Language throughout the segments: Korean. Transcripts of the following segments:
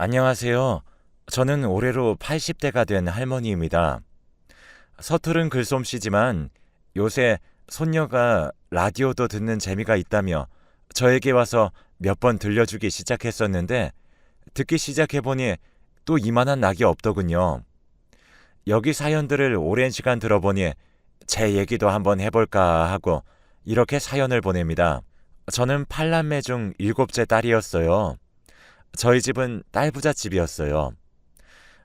안녕하세요. 저는 올해로 80대가 된 할머니입니다. 서투른 글솜씨지만 요새 손녀가 라디오도 듣는 재미가 있다며 저에게 와서 몇 번 들려주기 시작했었는데 듣기 시작해보니 또 이만한 낙이 없더군요. 여기 사연들을 오랜 시간 들어보니 제 얘기도 한번 해볼까 하고 이렇게 사연을 보냅니다. 저는 8남매 중 7째 딸이었어요. 저희 집은 딸부잣집이었어요.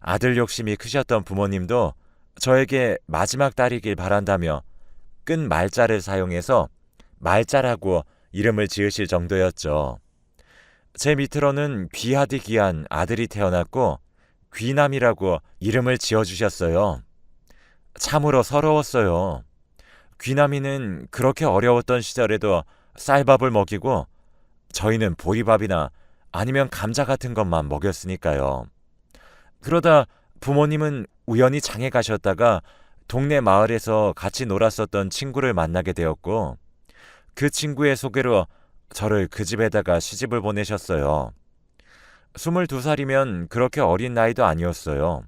아들 욕심이 크셨던 부모님도 저에게 마지막 딸이길 바란다며 끈 말자를 사용해서 말자라고 이름을 지으실 정도였죠. 제 밑으로는 귀하디 귀한 아들이 태어났고 귀남이라고 이름을 지어주셨어요. 참으로 서러웠어요. 귀남이는 그렇게 어려웠던 시절에도 쌀밥을 먹이고 저희는 보리밥이나 아니면 감자 같은 것만 먹였으니까요. 그러다 부모님은 우연히 장에 가셨다가 동네 마을에서 같이 놀았었던 친구를 만나게 되었고 그 친구의 소개로 저를 그 집에다가 시집을 보내셨어요. 22살이면 그렇게 어린 나이도 아니었어요.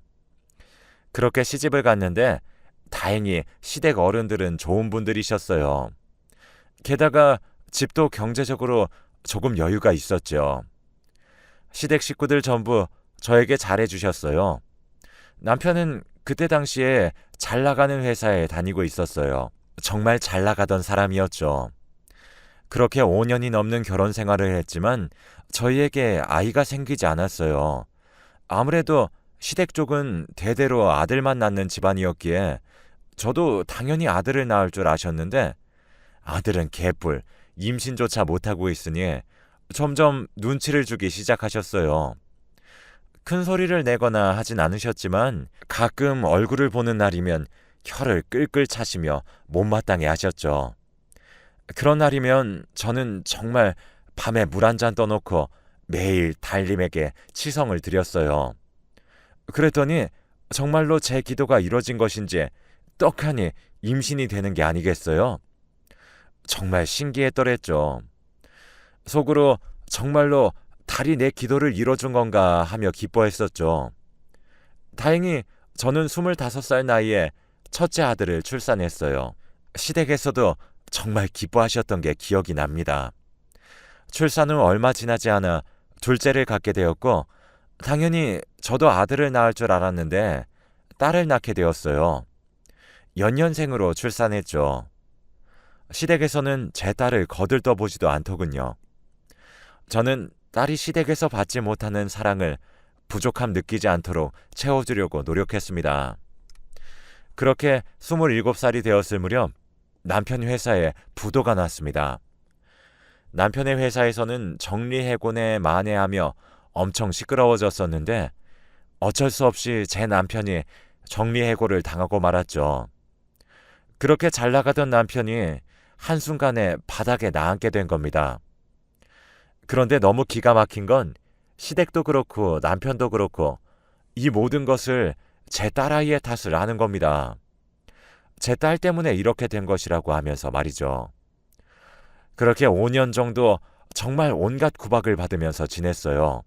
그렇게 시집을 갔는데 다행히 시댁 어른들은 좋은 분들이셨어요. 게다가 집도 경제적으로 조금 여유가 있었죠. 시댁 식구들 전부 저에게 잘해주셨어요. 남편은 그때 당시에 잘 나가는 회사에 다니고 있었어요. 정말 잘 나가던 사람이었죠. 그렇게 5년이 넘는 결혼 생활을 했지만 저희에게 아이가 생기지 않았어요. 아무래도 시댁 쪽은 대대로 아들만 낳는 집안이었기에 저도 당연히 아들을 낳을 줄 아셨는데 아들은 개뿔, 임신조차 못하고 있으니 점점 눈치를 주기 시작하셨어요. 큰 소리를 내거나 하진 않으셨지만 가끔 얼굴을 보는 날이면 혀를 끌끌 차시며 못마땅해 하셨죠. 그런 날이면 저는 정말 밤에 물 한 잔 떠놓고 매일 달님에게 치성을 드렸어요. 그랬더니 정말로 제 기도가 이뤄진 것인지 떡하니 임신이 되는 게 아니겠어요? 정말 신기했더랬죠. 속으로 정말로 달이 내 기도를 이뤄준 건가 하며 기뻐했었죠. 다행히 저는 25살 나이에 첫째 아들을 출산했어요. 시댁에서도 정말 기뻐하셨던 게 기억이 납니다. 출산 후 얼마 지나지 않아 둘째를 갖게 되었고 당연히 저도 아들을 낳을 줄 알았는데 딸을 낳게 되었어요. 연년생으로 출산했죠. 시댁에서는 제 딸을 거들떠보지도 않더군요. 저는 딸이 시댁에서 받지 못하는 사랑을 부족함 느끼지 않도록 채워주려고 노력했습니다. 그렇게 27살이 되었을 무렵 남편 회사에 부도가 났습니다. 남편의 회사에서는 정리해고에 만회하며 엄청 시끄러워졌었는데 어쩔 수 없이 제 남편이 정리해고를 당하고 말았죠. 그렇게 잘 나가던 남편이 한순간에 바닥에 나앉게 된 겁니다. 그런데 너무 기가 막힌 건 시댁도 그렇고 남편도 그렇고 이 모든 것을 제 딸아이의 탓을 하는 겁니다. 제 딸 때문에 이렇게 된 것이라고 하면서 말이죠. 그렇게 5년 정도 정말 온갖 구박을 받으면서 지냈어요.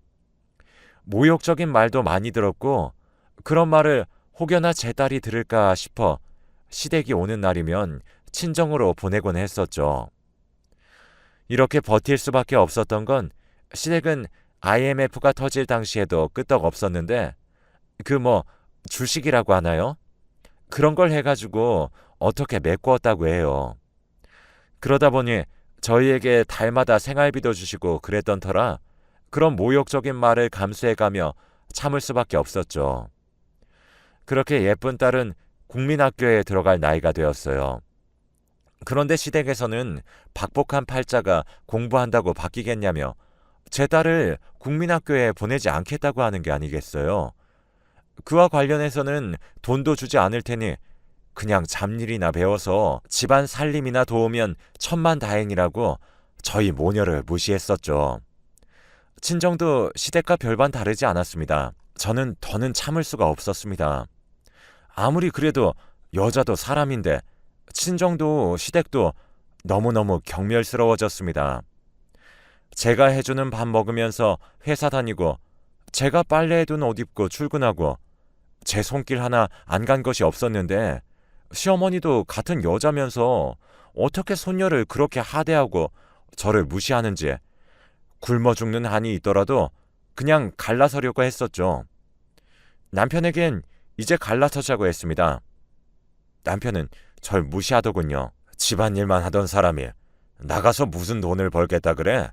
모욕적인 말도 많이 들었고 그런 말을 혹여나 제 딸이 들을까 싶어 시댁이 오는 날이면 친정으로 보내곤 했었죠. 이렇게 버틸 수밖에 없었던 건 시댁은 IMF가 터질 당시에도 끄떡없었는데 주식이라고 하나요? 그런 걸 해가지고 어떻게 메꾸었다고 해요. 그러다 보니 저희에게 달마다 생활비도 주시고 그랬던 터라 그런 모욕적인 말을 감수해가며 참을 수밖에 없었죠. 그렇게 예쁜 딸은 국민학교에 들어갈 나이가 되었어요. 그런데 시댁에서는 박복한 팔자가 공부한다고 바뀌겠냐며 제 딸을 국민학교에 보내지 않겠다고 하는 게 아니겠어요. 그와 관련해서는 돈도 주지 않을 테니 그냥 잡일이나 배워서 집안 살림이나 도우면 천만다행이라고 저희 모녀를 무시했었죠. 친정도 시댁과 별반 다르지 않았습니다. 저는 더는 참을 수가 없었습니다. 아무리 그래도 여자도 사람인데 친정도 시댁도 너무너무 경멸스러워졌습니다. 제가 해주는 밥 먹으면서 회사 다니고 제가 빨래해둔 옷 입고 출근하고 제 손길 하나 안 간 것이 없었는데 시어머니도 같은 여자면서 어떻게 손녀를 그렇게 하대하고 저를 무시하는지 굶어 죽는 한이 있더라도 그냥 갈라서려고 했었죠. 남편에겐 이제 갈라서자고 했습니다. 남편은 절 무시하더군요. 집안일만 하던 사람이 나가서 무슨 돈을 벌겠다 그래?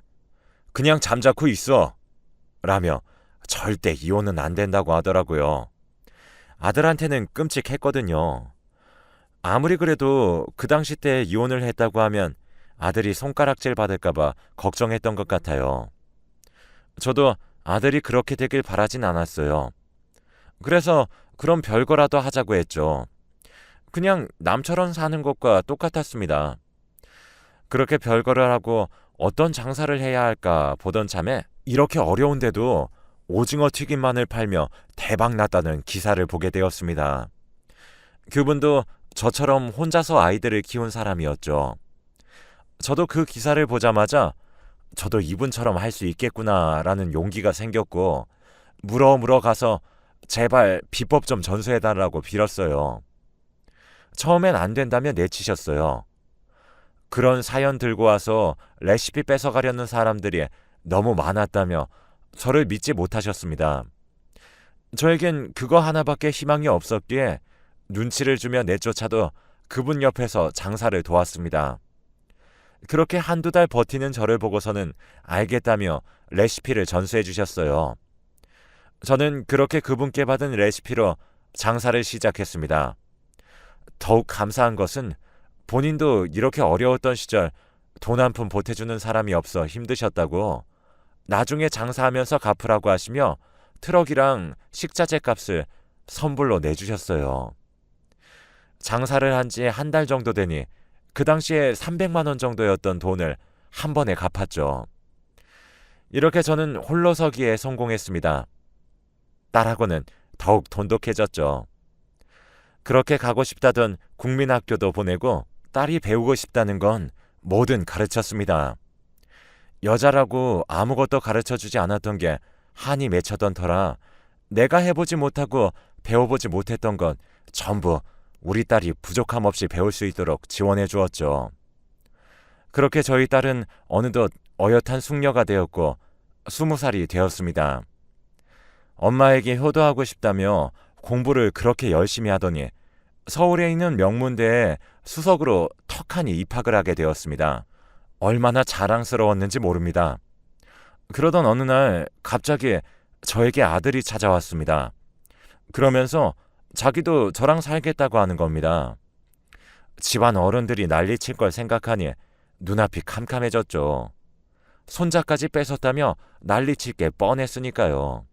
그냥 잠자코 있어. 라며 절대 이혼은 안 된다고 하더라고요. 아들한테는 끔찍했거든요. 아무리 그래도 그 당시 때 이혼을 했다고 하면 아들이 손가락질 받을까봐 걱정했던 것 같아요. 저도 아들이 그렇게 되길 바라진 않았어요. 그래서 그럼 별거라도 하자고 했죠. 그냥 남처럼 사는 것과 똑같았습니다. 그렇게 별거를 하고 어떤 장사를 해야 할까 보던 참에 이렇게 어려운데도 오징어 튀김만을 팔며 대박 났다는 기사를 보게 되었습니다. 그분도 저처럼 혼자서 아이들을 키운 사람이었죠. 저도 그 기사를 보자마자 저도 이분처럼 할 수 있겠구나라는 용기가 생겼고 물어 가서 제발 비법 좀 전수해달라고 빌었어요. 처음엔 안 된다며 내치셨어요. 그런 사연 들고 와서 레시피 뺏어가려는 사람들이 너무 많았다며 저를 믿지 못하셨습니다. 저에겐 그거 하나밖에 희망이 없었기에 눈치를 주며 내쫓아도 그분 옆에서 장사를 도왔습니다. 그렇게 한두 달 버티는 저를 보고서는 알겠다며 레시피를 전수해 주셨어요. 저는 그렇게 그분께 받은 레시피로 장사를 시작했습니다. 더욱 감사한 것은 본인도 이렇게 어려웠던 시절 돈 한 푼 보태주는 사람이 없어 힘드셨다고 나중에 장사하면서 갚으라고 하시며 트럭이랑 식자재 값을 선불로 내주셨어요. 장사를 한 지 한 달 정도 되니 그 당시에 300만 원 정도였던 돈을 한 번에 갚았죠. 이렇게 저는 홀로 서기에 성공했습니다. 딸하고는 더욱 돈독해졌죠. 그렇게 가고 싶다던 국민학교도 보내고 딸이 배우고 싶다는 건 뭐든 가르쳤습니다. 여자라고 아무것도 가르쳐주지 않았던 게 한이 맺혔던 터라 내가 해보지 못하고 배워보지 못했던 건 전부 우리 딸이 부족함 없이 배울 수 있도록 지원해 주었죠. 그렇게 저희 딸은 어느덧 어엿한 숙녀가 되었고 20살이 되었습니다. 엄마에게 효도하고 싶다며 공부를 그렇게 열심히 하더니 서울에 있는 명문대에 수석으로 턱하니 입학을 하게 되었습니다. 얼마나 자랑스러웠는지 모릅니다. 그러던 어느 날 갑자기 저에게 아들이 찾아왔습니다. 그러면서 자기도 저랑 살겠다고 하는 겁니다. 집안 어른들이 난리칠 걸 생각하니 눈앞이 캄캄해졌죠. 손자까지 뺏었다며 난리칠 게 뻔했으니까요.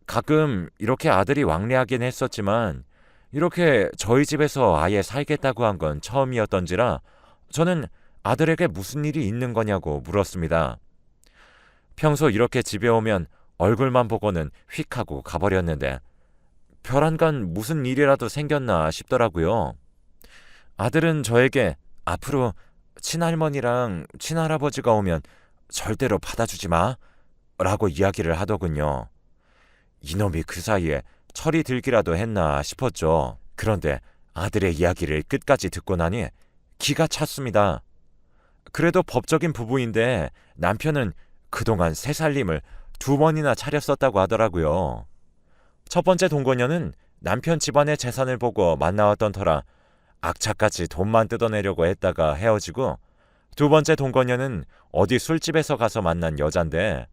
가끔 이렇게 아들이 왕래하긴 했었지만 이렇게 저희 집에서 아예 살겠다고 한 건 처음이었던지라 저는 아들에게 무슨 일이 있는 거냐고 물었습니다. 평소 이렇게 집에 오면 얼굴만 보고는 휙 하고 가버렸는데 별안간 무슨 일이라도 생겼나 싶더라고요. 아들은 저에게 앞으로 친할머니랑 친할아버지가 오면 절대로 받아주지 마 라고 이야기를 하더군요. 이놈이 그 사이에 철이 들기라도 했나 싶었죠. 그런데 아들의 이야기를 끝까지 듣고 나니 기가 찼습니다. 그래도 법적인 부부인데 남편은 그동안 새 살림을 2번이나 차렸었다고 하더라고요. 첫 번째 동거녀는 남편 집안의 재산을 보고 만나왔던 터라 악착같이 돈만 뜯어내려고 했다가 헤어지고, 두 번째 동거녀는 어디 술집에서 가서 만난 여잔데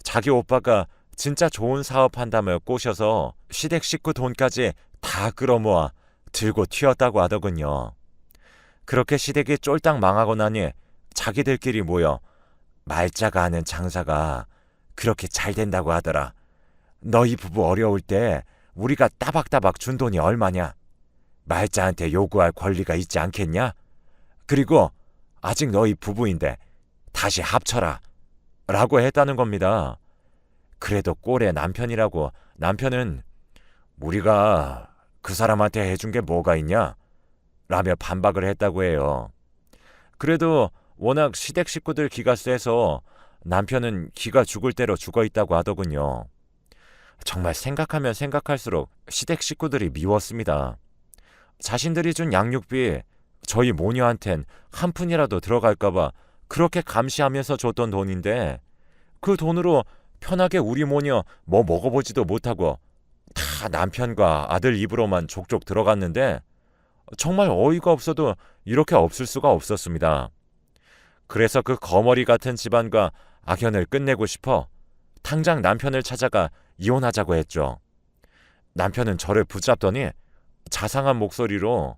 자기 오빠가 진짜 좋은 사업한다며 꼬셔서 시댁 식구 돈까지 다 끌어모아 들고 튀었다고 하더군요. 그렇게 시댁이 쫄딱 망하고 나니 자기들끼리 모여 말자가 하는 장사가 그렇게 잘 된다고 하더라. 너희 부부 어려울 때 우리가 따박따박 준 돈이 얼마냐? 말자한테 요구할 권리가 있지 않겠냐? 그리고 아직 너희 부부인데 다시 합쳐라 라고 했다는 겁니다. 그래도 꼴의 남편이라고 남편은 우리가 그 사람한테 해준 게 뭐가 있냐? 라며 반박을 했다고 해요. 그래도 워낙 시댁 식구들 기가 세서 남편은 기가 죽을 대로 죽어 있다고 하더군요. 정말 생각하면 생각할수록 시댁 식구들이 미웠습니다. 자신들이 준 양육비 저희 모녀한텐 한 푼이라도 들어갈까봐 그렇게 감시하면서 줬던 돈인데 그 돈으로 편하게 우리 모녀 뭐 먹어보지도 못하고 다 남편과 아들 입으로만 족족 들어갔는데 정말 어이가 없어도 이렇게 없을 수가 없었습니다. 그래서 그 거머리 같은 집안과 악연을 끝내고 싶어 당장 남편을 찾아가 이혼하자고 했죠. 남편은 저를 붙잡더니 자상한 목소리로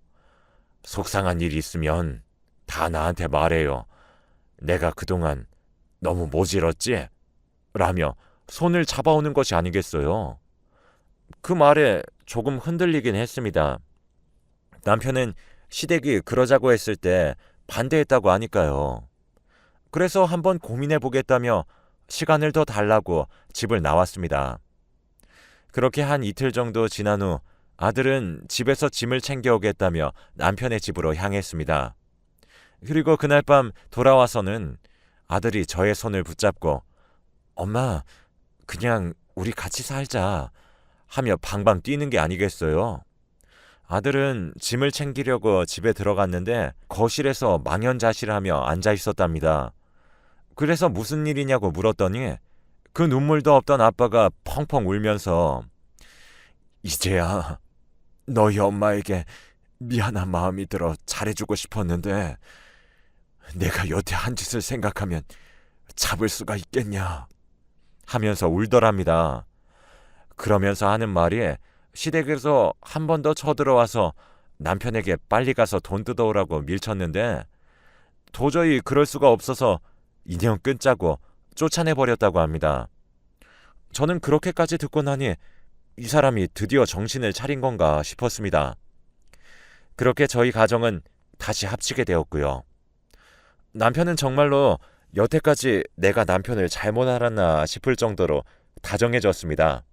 속상한 일이 있으면 다 나한테 말해요. 내가 그동안 너무 모질었지? 라며 손을 잡아오는 것이 아니겠어요. 그 말에 조금 흔들리긴 했습니다. 남편은 시댁이 그러자고 했을 때 반대했다고 하니까요. 그래서 한번 고민해 보겠다며 시간을 더 달라고 집을 나왔습니다. 그렇게 한 이틀 정도 지난 후 아들은 집에서 짐을 챙겨오겠다며 남편의 집으로 향했습니다. 그리고 그날 밤 돌아와서는 아들이 저의 손을 붙잡고 엄마, 그냥 우리 같이 살자 하며 방방 뛰는 게 아니겠어요. 아들은 짐을 챙기려고 집에 들어갔는데 거실에서 망연자실하며 앉아 있었답니다. 그래서 무슨 일이냐고 물었더니 그 눈물도 없던 아빠가 펑펑 울면서 이제야 너희 엄마에게 미안한 마음이 들어 잘해주고 싶었는데 내가 여태 한 짓을 생각하면 잡을 수가 있겠냐 하면서 울더랍니다. 그러면서 하는 말이 시댁에서 한 번 더 쳐들어와서 남편에게 빨리 가서 돈 뜯어오라고 밀쳤는데 도저히 그럴 수가 없어서 인연 끊자고 쫓아내버렸다고 합니다. 저는 그렇게까지 듣고 나니 이 사람이 드디어 정신을 차린 건가 싶었습니다. 그렇게 저희 가정은 다시 합치게 되었고요. 남편은 정말로 여태까지 내가 남편을 잘못 알았나 싶을 정도로 다정해졌습니다.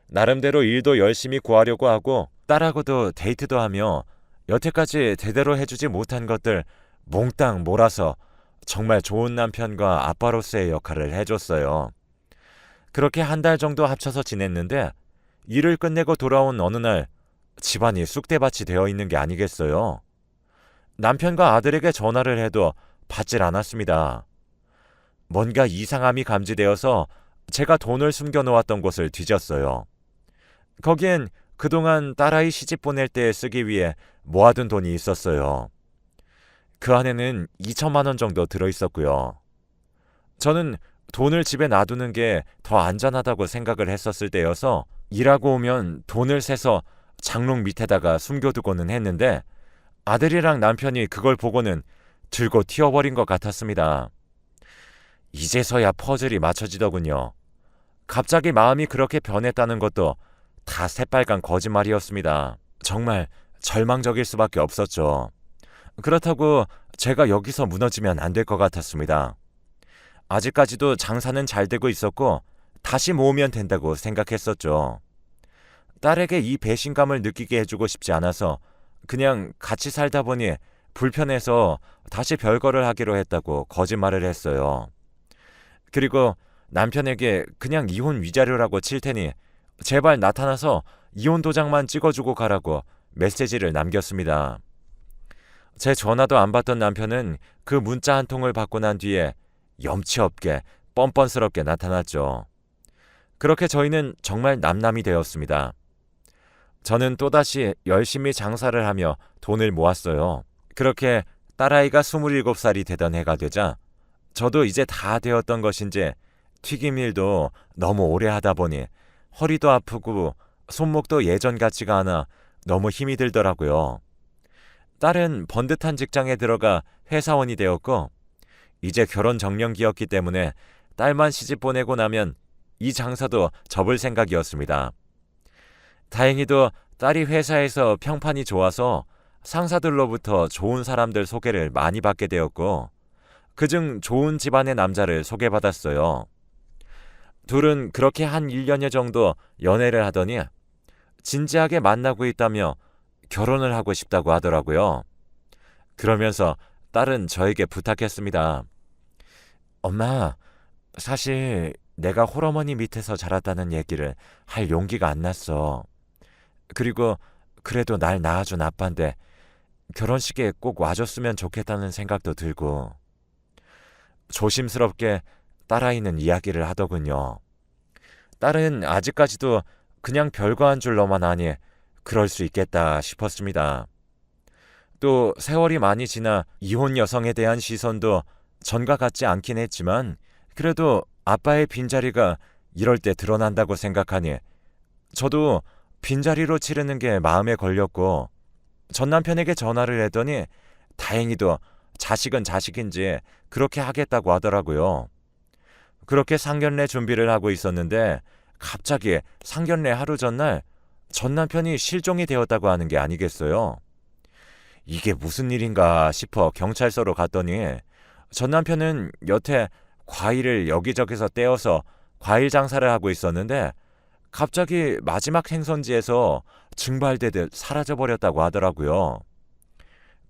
나름대로 일도 열심히 구하려고 하고 딸하고도 데이트도 하며 여태까지 제대로 해주지 못한 것들 몽땅 몰아서 정말 좋은 남편과 아빠로서의 역할을 해줬어요. 그렇게 한 달 정도 합쳐서 지냈는데 일을 끝내고 돌아온 어느 날 집안이 쑥대밭이 되어 있는 게 아니겠어요. 남편과 아들에게 전화를 해도 받질 않았습니다. 뭔가 이상함이 감지되어서 제가 돈을 숨겨놓았던 곳을 뒤졌어요. 거기엔 그동안 딸아이 시집 보낼 때 쓰기 위해 모아둔 돈이 있었어요. 그 안에는 2천만 원 정도 들어있었고요. 저는 돈을 집에 놔두는 게 더 안전하다고 생각을 했었을 때여서 일하고 오면 돈을 세서 장롱 밑에다가 숨겨두고는 했는데 아들이랑 남편이 그걸 보고는 들고 튀어버린 것 같았습니다. 이제서야 퍼즐이 맞춰지더군요. 갑자기 마음이 그렇게 변했다는 것도 다 새빨간 거짓말이었습니다. 정말 절망적일 수밖에 없었죠. 그렇다고 제가 여기서 무너지면 안 될 것 같았습니다. 아직까지도 장사는 잘 되고 있었고 다시 모으면 된다고 생각했었죠. 딸에게 이 배신감을 느끼게 해주고 싶지 않아서 그냥 같이 살다 보니 불편해서 다시 별거를 하기로 했다고 거짓말을 했어요. 그리고 남편에게 그냥 이혼 위자료라고 칠 테니 제발 나타나서 이혼 도장만 찍어주고 가라고 메시지를 남겼습니다. 제 전화도 안 받던 남편은 그 문자 한 통을 받고 난 뒤에 염치 없게 뻔뻔스럽게 나타났죠. 그렇게 저희는 정말 남남이 되었습니다. 저는 또다시 열심히 장사를 하며 돈을 모았어요. 그렇게 딸아이가 27살이 되던 해가 되자 저도 이제 다 되었던 것인지 튀김일도 너무 오래 하다 보니 허리도 아프고 손목도 예전 같지가 않아 너무 힘이 들더라고요. 딸은 번듯한 직장에 들어가 회사원이 되었고 이제 결혼 정년기였기 때문에 딸만 시집 보내고 나면 이 장사도 접을 생각이었습니다. 다행히도 딸이 회사에서 평판이 좋아서 상사들로부터 좋은 사람들 소개를 많이 받게 되었고 그중 좋은 집안의 남자를 소개받았어요. 둘은 그렇게 한 1년여 정도 연애를 하더니 진지하게 만나고 있다며 결혼을 하고 싶다고 하더라고요. 그러면서 딸은 저에게 부탁했습니다. 엄마, 사실 내가 홀어머니 밑에서 자랐다는 얘기를 할 용기가 안 났어. 그리고 그래도 날 낳아준 아빠인데 결혼식에 꼭 와줬으면 좋겠다는 생각도 들고 조심스럽게 딸아이는 이야기를 하더군요. 딸은 아직까지도 그냥 별거 한 줄로만 아니 그럴 수 있겠다 싶었습니다. 또 세월이 많이 지나 이혼 여성에 대한 시선도 전과 같지 않긴 했지만 그래도 아빠의 빈자리가 이럴 때 드러난다고 생각하니 저도 빈자리로 치르는 게 마음에 걸렸고 전 남편에게 전화를 했더니 다행히도 자식은 자식인지 그렇게 하겠다고 하더라고요. 그렇게 상견례 준비를 하고 있었는데 갑자기 상견례 하루 전날 전 남편이 실종이 되었다고 하는 게 아니겠어요. 이게 무슨 일인가 싶어 경찰서로 갔더니 전 남편은 여태 과일을 여기저기서 떼어서 과일 장사를 하고 있었는데 갑자기 마지막 행선지에서 증발되듯 사라져버렸다고 하더라고요.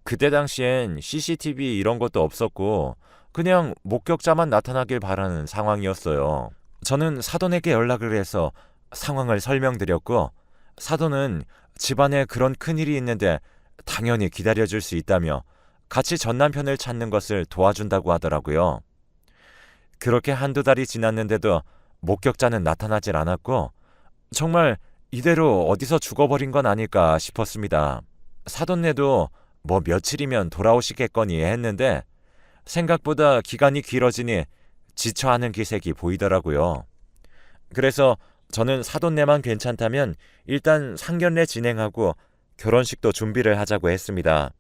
그때 당시엔 CCTV 이런 것도 없었고 그냥 목격자만 나타나길 바라는 상황이었어요. 저는 사돈에게 연락을 해서 상황을 설명드렸고 사돈은 집안에 그런 큰일이 있는데 당연히 기다려줄 수 있다며 같이 전 남편을 찾는 것을 도와준다고 하더라고요. 그렇게 한두 달이 지났는데도 목격자는 나타나질 않았고 정말 이대로 어디서 죽어버린 건 아닐까 싶었습니다. 사돈네도 뭐 며칠이면 돌아오시겠거니 했는데 생각보다 기간이 길어지니 지쳐하는 기색이 보이더라고요. 그래서 저는 사돈네만 괜찮다면 일단 상견례 진행하고 결혼식도 준비를 하자고 했습니다.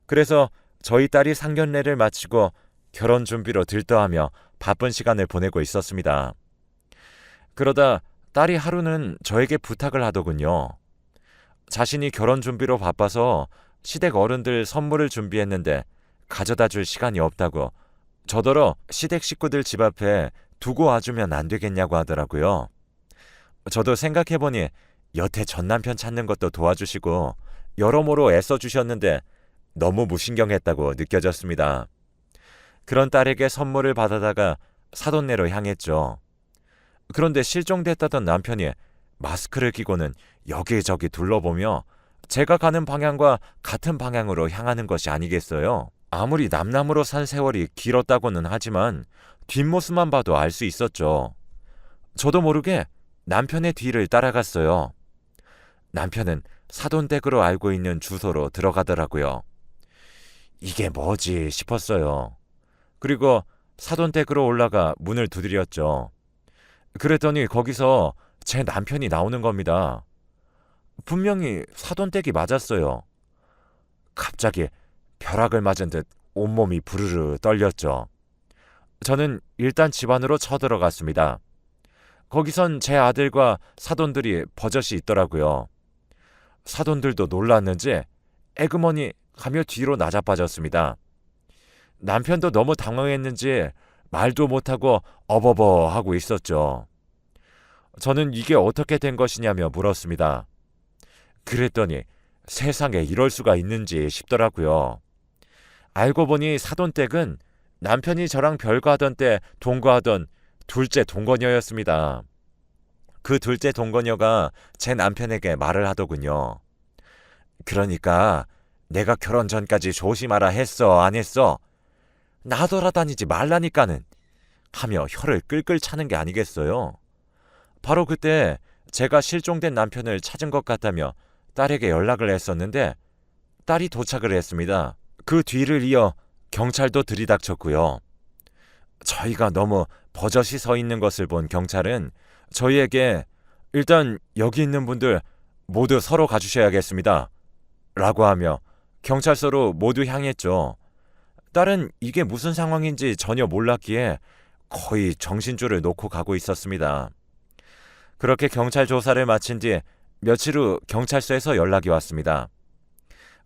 그래서 저희 딸이 상견례를 마치고 결혼 준비로 들떠하며 바쁜 시간을 보내고 있었습니다. 그러다 딸이 하루는 저에게 부탁을 하더군요. 자신이 결혼 준비로 바빠서 시댁 어른들 선물을 준비했는데 가져다 줄 시간이 없다고 저더러 시댁 식구들 집 앞에 두고 와주면 안 되겠냐고 하더라고요. 저도 생각해보니 여태 전 남편 찾는 것도 도와주시고 여러모로 애써주셨는데 너무 무신경했다고 느껴졌습니다. 그런 딸에게 선물을 받아다가 사돈네로 향했죠. 그런데 실종됐다던 남편이 마스크를 끼고는 여기저기 둘러보며 제가 가는 방향과 같은 방향으로 향하는 것이 아니겠어요? 아무리 남남으로 산 세월이 길었다고는 하지만 뒷모습만 봐도 알 수 있었죠. 저도 모르게 남편의 뒤를 따라갔어요. 남편은 사돈댁으로 알고 있는 주소로 들어가더라고요. 이게 뭐지 싶었어요. 그리고 사돈댁으로 올라가 문을 두드렸죠. 그랬더니 거기서 제 남편이 나오는 겁니다. 분명히 사돈댁이 맞았어요. 갑자기 벼락을 맞은 듯 온몸이 부르르 떨렸죠. 저는 일단 집 안으로 쳐들어갔습니다. 거기선 제 아들과 사돈들이 버젓이 있더라고요. 사돈들도 놀랐는지 에그머니 하며 뒤로 나자빠졌습니다. 남편도 너무 당황했는지 말도 못하고 어버버 하고 있었죠. 저는 이게 어떻게 된 것이냐며 물었습니다. 그랬더니 세상에 이럴 수가 있는지 싶더라고요. 알고 보니 사돈댁은 남편이 저랑 별거하던 때 동거하던 둘째 동거녀였습니다. 그 둘째 동거녀가 제 남편에게 말을 하더군요. 그러니까 내가 결혼 전까지 조심하라 했어 안 했어? 나 돌아다니지 말라니까는 하며 혀를 끌끌 차는 게 아니겠어요. 바로 그때 제가 실종된 남편을 찾은 것 같다며 딸에게 연락을 했었는데 딸이 도착을 했습니다. 그 뒤를 이어 경찰도 들이닥쳤고요. 저희가 너무 버젓이 서 있는 것을 본 경찰은 저희에게 일단 여기 있는 분들 모두 서로 가주셔야겠습니다. 라고 하며 경찰서로 모두 향했죠. 딸은 이게 무슨 상황인지 전혀 몰랐기에 거의 정신줄을 놓고 가고 있었습니다. 그렇게 경찰 조사를 마친 뒤 며칠 후 경찰서에서 연락이 왔습니다.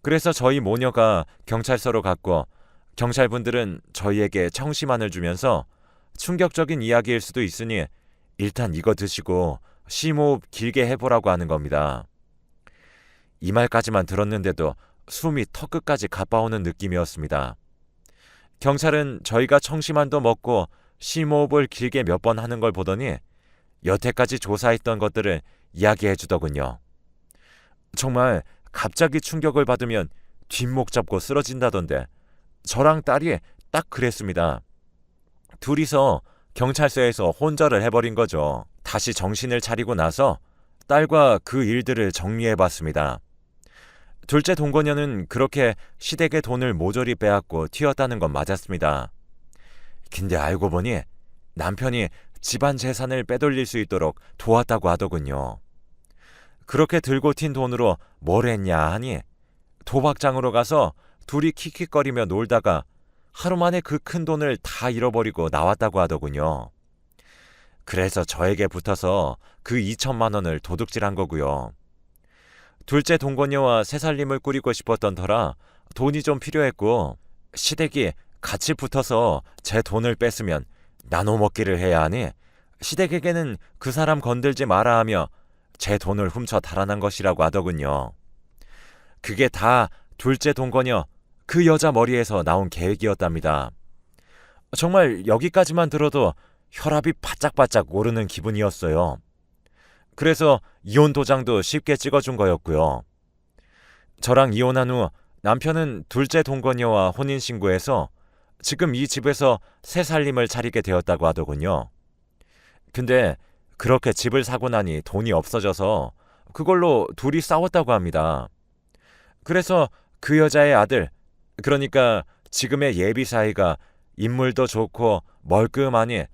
그래서 저희 모녀가 경찰서로 갔고 경찰분들은 저희에게 청심환을 주면서 충격적인 이야기일 수도 있으니 일단 이거 드시고 심호흡 길게 해보라고 하는 겁니다. 이 말까지만 들었는데도 숨이 턱끝까지 가빠오는 느낌이었습니다. 경찰은 저희가 청심환도 먹고 심호흡을 길게 몇 번 하는 걸 보더니 여태까지 조사했던 것들을 이야기해 주더군요. 정말 갑자기 충격을 받으면 뒷목 잡고 쓰러진다던데 저랑 딸이 딱 그랬습니다. 둘이서 경찰서에서 혼절을 해버린 거죠. 다시 정신을 차리고 나서 딸과 그 일들을 정리해 봤습니다. 둘째 동거녀는 그렇게 시댁의 돈을 모조리 빼앗고 튀었다는 건 맞았습니다. 근데 알고 보니 남편이 집안 재산을 빼돌릴 수 있도록 도왔다고 하더군요. 그렇게 들고 튄 돈으로 뭘 했냐 하니 도박장으로 가서 둘이 킥킥거리며 놀다가 하루 만에 그 큰 돈을 다 잃어버리고 나왔다고 하더군요. 그래서 저에게 붙어서 그 2천만 원을 도둑질한 거고요. 둘째 동거녀와 새살림을 꾸리고 싶었던 터라 돈이 좀 필요했고 시댁이 같이 붙어서 제 돈을 뺐으면 나눠 먹기를 해야 하니 시댁에게는 그 사람 건들지 마라 하며 제 돈을 훔쳐 달아난 것이라고 하더군요. 그게 다 둘째 동거녀 그 여자 머리에서 나온 계획이었답니다. 정말 여기까지만 들어도 혈압이 바짝바짝 오르는 기분이었어요. 그래서 이혼 도장도 쉽게 찍어준 거였고요. 저랑 이혼한 후 남편은 둘째 동거녀와 혼인신고해서 지금 이 집에서 새 살림을 차리게 되었다고 하더군요. 근데 그렇게 집을 사고 나니 돈이 없어져서 그걸로 둘이 싸웠다고 합니다. 그래서 그 여자의 아들, 그러니까 지금의 예비 사위가 인물도 좋고 멀끔하니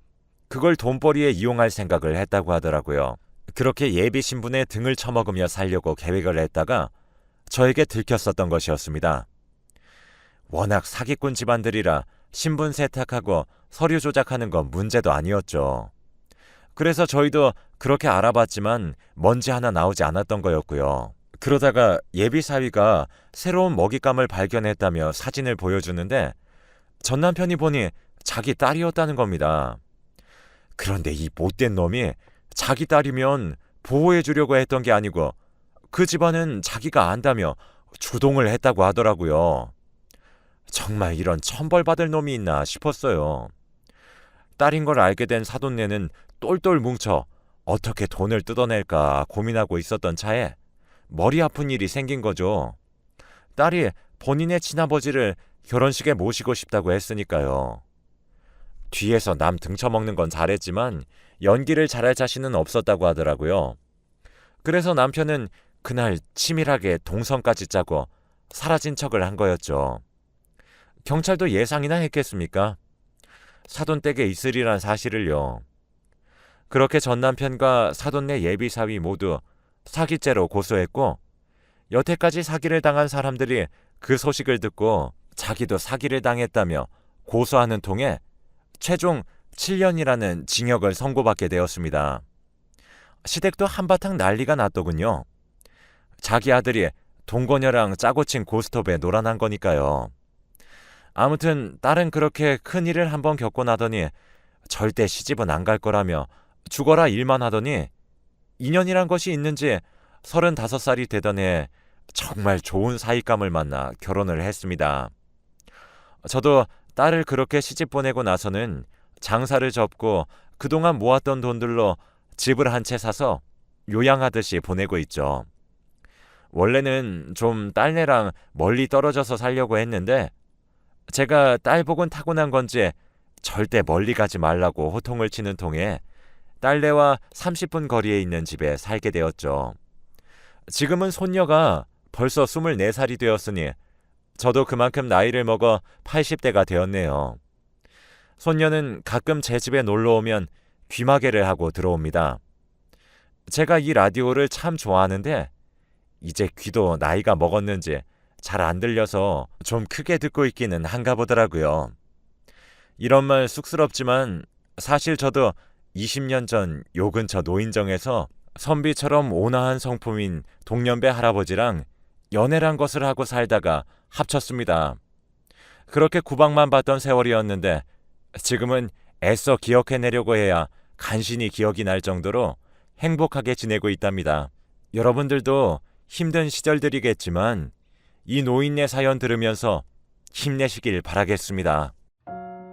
그걸 돈벌이에 이용할 생각을 했다고 하더라고요. 그렇게 예비 신분의 등을 쳐먹으며 살려고 계획을 했다가 저에게 들켰었던 것이었습니다. 워낙 사기꾼 집안들이라 신분 세탁하고 서류 조작하는 건 문제도 아니었죠. 그래서 저희도 그렇게 알아봤지만 먼지 하나 나오지 않았던 거였고요. 그러다가 예비 사위가 새로운 먹잇감을 발견했다며 사진을 보여주는데 전 남편이 보니 자기 딸이었다는 겁니다. 그런데 이 못된 놈이 자기 딸이면 보호해 주려고 했던 게 아니고 그 집안은 자기가 안다며 주동을 했다고 하더라고요. 정말 이런 천벌받을 놈이 있나 싶었어요. 딸인 걸 알게 된 사돈네는 똘똘 뭉쳐 어떻게 돈을 뜯어낼까 고민하고 있었던 차에 머리 아픈 일이 생긴 거죠. 딸이 본인의 친아버지를 결혼식에 모시고 싶다고 했으니까요. 뒤에서 남 등쳐먹는 건 잘했지만 연기를 잘할 자신은 없었다고 하더라고요. 그래서 남편은 그날 치밀하게 동선까지 짜고 사라진 척을 한 거였죠. 경찰도 예상이나 했겠습니까? 사돈댁에 있으리란 사실을요. 그렇게 전 남편과 사돈네 예비사위 모두 사기죄로 고소했고 여태까지 사기를 당한 사람들이 그 소식을 듣고 자기도 사기를 당했다며 고소하는 통에 최종 7년이라는 징역을 선고받게 되었습니다. 시댁도 한바탕 난리가 났더군요. 자기 아들이 동거녀랑 짜고 친 고스톱에 놀아난 거니까요. 아무튼 딸은 그렇게 큰일을 한번 겪고 나더니 절대 시집은 안 갈 거라며 죽어라 일만 하더니 인연이란 것이 있는지 35살이 되던 해 정말 좋은 사윗감을 만나 결혼을 했습니다. 저도 딸을 그렇게 시집 보내고 나서는 장사를 접고 그동안 모았던 돈들로 집을 한 채 사서 요양하듯이 보내고 있죠. 원래는 좀 딸내랑 멀리 떨어져서 살려고 했는데 제가 딸복은 타고난 건지 절대 멀리 가지 말라고 호통을 치는 통에 딸내와 30분 거리에 있는 집에 살게 되었죠. 지금은 손녀가 벌써 24살이 되었으니 저도 그만큼 나이를 먹어 80대가 되었네요. 손녀는 가끔 제 집에 놀러 오면 귀마개를 하고 들어옵니다. 제가 이 라디오를 참 좋아하는데 이제 귀도 나이가 먹었는지 잘 안 들려서 좀 크게 듣고 있기는 한가 보더라고요. 이런 말 쑥스럽지만 사실 저도 20년 전 요 근처 노인정에서 선비처럼 온화한 성품인 동년배 할아버지랑 연애란 것을 하고 살다가 합쳤습니다. 그렇게 구박만 받던 세월이었는데 지금은 애써 기억해내려고 해야 간신히 기억이 날 정도로 행복하게 지내고 있답니다. 여러분들도 힘든 시절들이겠지만 이 노인네 사연 들으면서 힘내시길 바라겠습니다.